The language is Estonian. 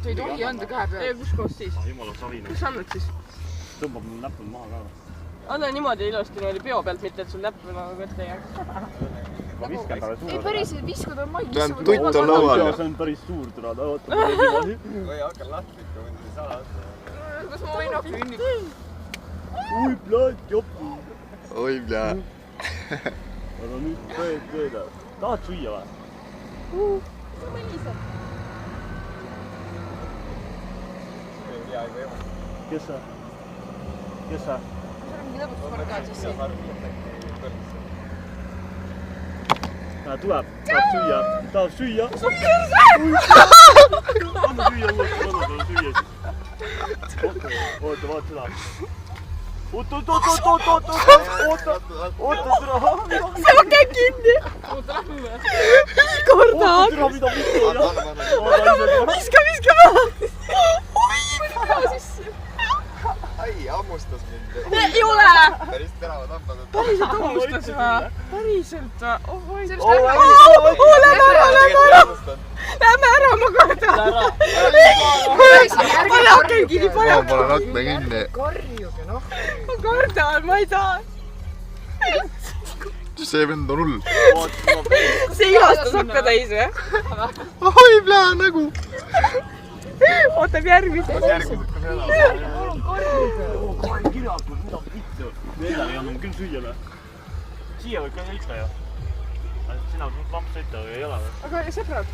sa ei tohi anda käe peal. Kus koos siis? Jumala savine. Kus annad siis? Tõmbab mul näpud maha ka. Anna niimoodi ilusti niimoodi peo pealt, mitte et sul näppu nagu ette ei jää. Ma viskan talle suur. Ei päris viskad on maik. Tähendab, tutt on laual. See on päris suur türa. Oota, ma ei niimoodi. Või hakka lahti, kui mind ei saa. Kas ma võin hakka ünni? Ui, plaat, joppi. Oi, plää. Aga nüüd tõeda. Tahad süüa või? See mõniseb. Kes sa? Kes sa? See on mingi lõbutuspark ka sisse. Tuleb. Tahab süüa. Tahab süüa. Anna süüa uuesti. Anna talle süüa siis. Oota, vaata seda. Oota, türa. See on käib kinni. Oota, lähme. Korda. Oota, türa, mida mitte. Viska maha. Ai, hammustas mind. Ei ole. Päris teravad hambad. Päriselt hammustas või? Päriselt või? Lähme ära, ma kardan. Pane aken kinni, pane Ma aken pole akna kinni. Karjuge, noh. Ma kardan, ma ei taha. See vend on hull. See ilastas akna täis või? Oi, plää, nägu. Ootab järgmist. Järgmised, kui seda. Kohe kirjatud, mida vittu. Neljal ei anna küll süüa või? Siia võib ka sõita ju. Sina lamp sõita või ei ole või? Aga sõbrad.